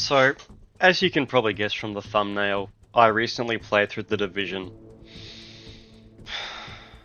So, as you can probably guess from the thumbnail, I recently played through The Division.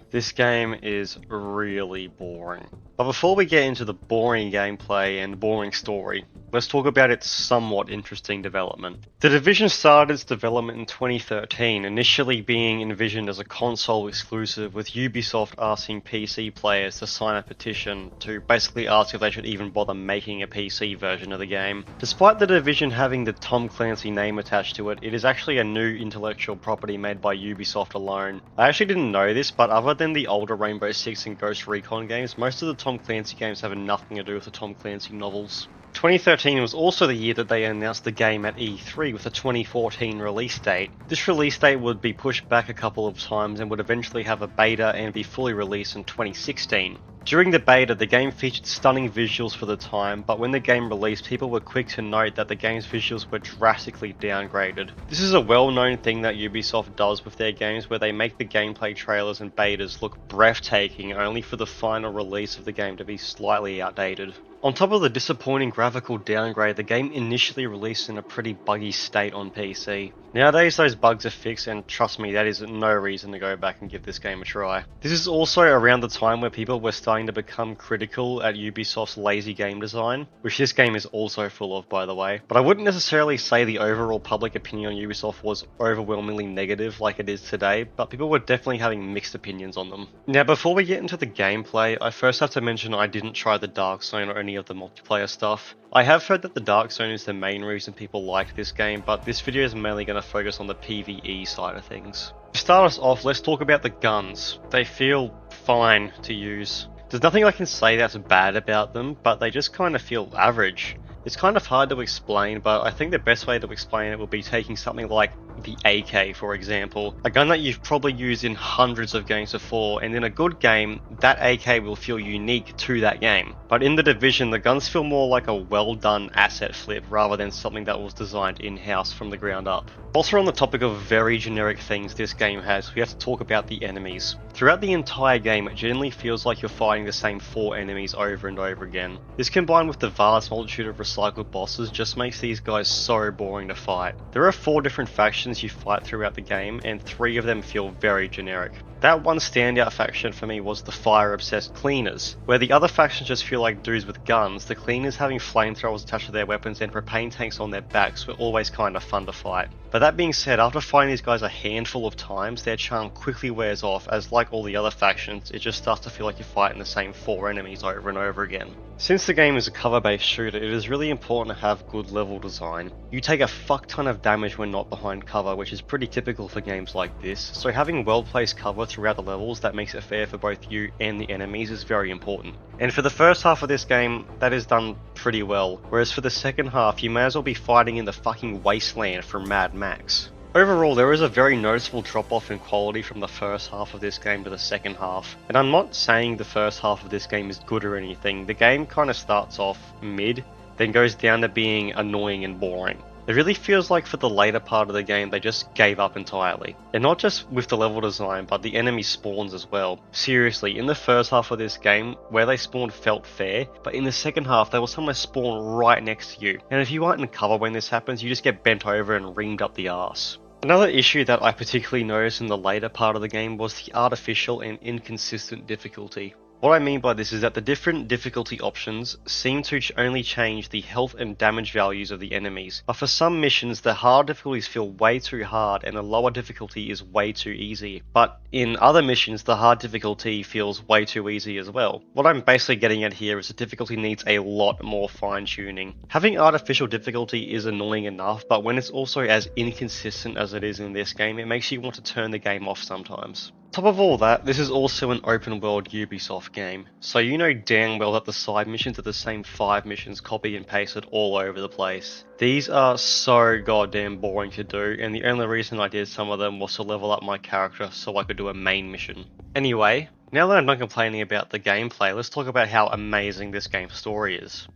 This game is really boring. But before we get into the boring gameplay and boring story, let's talk about its somewhat interesting development. The Division started its development in 2013, initially being envisioned as a console exclusive, with Ubisoft asking PC players to sign a petition to basically ask if they should even bother making a PC version of the game. Despite The Division having the Tom Clancy name attached to it, it is actually a new intellectual property made by Ubisoft alone. I actually didn't know this, but other than the older Rainbow Six and Ghost Recon games, most of the Tom Clancy games have nothing to do with the Tom Clancy novels. 2013 was also the year that they announced the game at E3 with a 2014 release date. This release date would be pushed back a couple of times and would eventually have a beta and be fully released in 2016. During the beta, the game featured stunning visuals for the time, but when the game released, people were quick to note that the game's visuals were drastically downgraded. This is a well-known thing that Ubisoft does with their games, where they make the gameplay trailers and betas look breathtaking only for the final release of the game to be slightly outdated. On top of the disappointing graphical downgrade, the game initially released in a pretty buggy state on PC. Nowadays those bugs are fixed, and trust me, that is no reason to go back and give this game a try. This is also around the time where people were starting to become critical at Ubisoft's lazy game design, which this game is also full of, by the way. But I wouldn't necessarily say the overall public opinion on Ubisoft was overwhelmingly negative like it is today, but people were definitely having mixed opinions on them. Now, before we get into the gameplay, I first have to mention I didn't try the Dark Zone or any of the multiplayer stuff. I have heard that the Dark Zone is the main reason people like this game, but this video is mainly going to focus on the PvE side of things. To start us off, let's talk about the guns. They feel fine to use. There's nothing I can say that's bad about them, but they just kind of feel average. It's kind of hard to explain, but I think the best way to explain it would be taking something like the AK, for example. A gun that you've probably used in hundreds of games before, and in a good game, that AK will feel unique to that game. But in The Division, the guns feel more like a well-done asset flip rather than something that was designed in-house from the ground up. Also, on the topic of very generic things this game has, we have to talk about the enemies. Throughout the entire game, it generally feels like you're fighting the same 4 enemies over and over again. This, combined with the vast multitude of recycled bosses, just makes these guys so boring to fight. There are 4 different factions you fight throughout the game, and 3 of them feel very generic. That one standout faction for me was the fire-obsessed cleaners. Where the other factions just feel like dudes with guns, the cleaners having flamethrowers attached to their weapons and propane tanks on their backs were always kind of fun to fight. But that being said, after fighting these guys a handful of times, their charm quickly wears off, as like all the other factions, it just starts to feel like you're fighting the same 4 enemies over and over again. Since the game is a cover-based shooter, it is really important to have good level design. You take a fuck ton of damage when not behind cover, which is pretty typical for games like this, so having well-placed cover throughout the levels that makes it fair for both you and the enemies is very important. And for the first half of this game, that is done pretty well, whereas for the second half, you may as well be fighting in the fucking wasteland from Mad Max. Overall, there is a very noticeable drop-off in quality from the first half of this game to the second half. And I'm not saying the first half of this game is good or anything. The game kind of starts off mid, then goes down to being annoying and boring. It really feels like for the later part of the game they just gave up entirely. And not just with the level design, but the enemy spawns as well. Seriously, in the first half of this game, where they spawned felt fair, but in the second half they will somewhere spawn right next to you. And if you aren't in cover when this happens, you just get bent over and reamed up the arse. Another issue that I particularly noticed in the later part of the game was the artificial and inconsistent difficulty. What I mean by this is that the different difficulty options seem to only change the health and damage values of the enemies, but for some missions the hard difficulties feel way too hard and the lower difficulty is way too easy. But in other missions the hard difficulty feels way too easy as well. What I'm basically getting at here is the difficulty needs a lot more fine tuning. Having artificial difficulty is annoying enough, but when it's also as inconsistent as it is in this game, it makes you want to turn the game off sometimes. Top of all that, this is also an open world Ubisoft game, so you know damn well that the side missions are the same 5 missions copy and pasted all over the place. These are so goddamn boring to do, and the only reason I did some of them was to level up my character so I could do a main mission. Anyway, now that I'm done complaining about the gameplay, let's talk about how amazing this game's story is.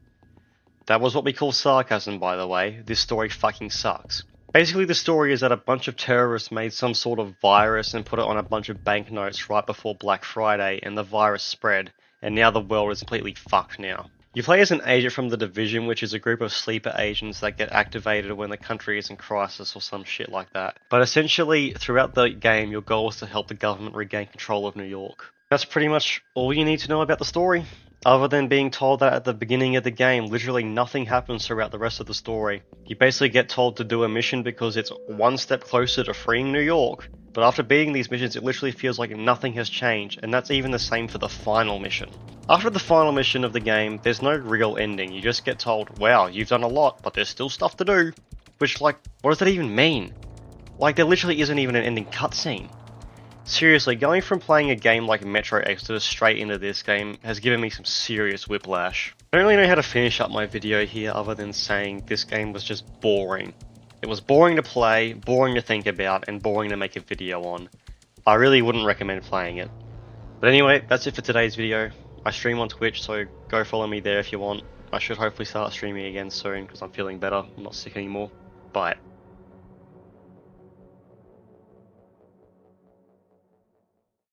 That was what we call sarcasm, by the way. This story fucking sucks. Basically, the story is that a bunch of terrorists made some sort of virus and put it on a bunch of banknotes right before Black Friday, and the virus spread, and now the world is completely fucked now. You play as an agent from the Division, which is a group of sleeper agents that get activated when the country is in crisis or some shit like that. But essentially, throughout the game, your goal is to help the government regain control of New York. That's pretty much all you need to know about the story, other than being told that at the beginning of the game, literally nothing happens throughout the rest of the story. You basically get told to do a mission because it's one step closer to freeing New York, but after beating these missions, it literally feels like nothing has changed, and that's even the same for the final mission. After the final mission of the game, there's no real ending. You just get told, wow, you've done a lot, but there's still stuff to do. Which, like, what does that even mean? Like, there literally isn't even an ending cutscene. Seriously, going from playing a game like Metro Exodus straight into this game has given me some serious whiplash. I don't really know how to finish up my video here other than saying this game was just boring. It was boring to play, boring to think about, and boring to make a video on. I really wouldn't recommend playing it. But anyway, that's it for today's video. I stream on Twitch, so go follow me there if you want. I should hopefully start streaming again soon because I'm feeling better. I'm not sick anymore. Bye.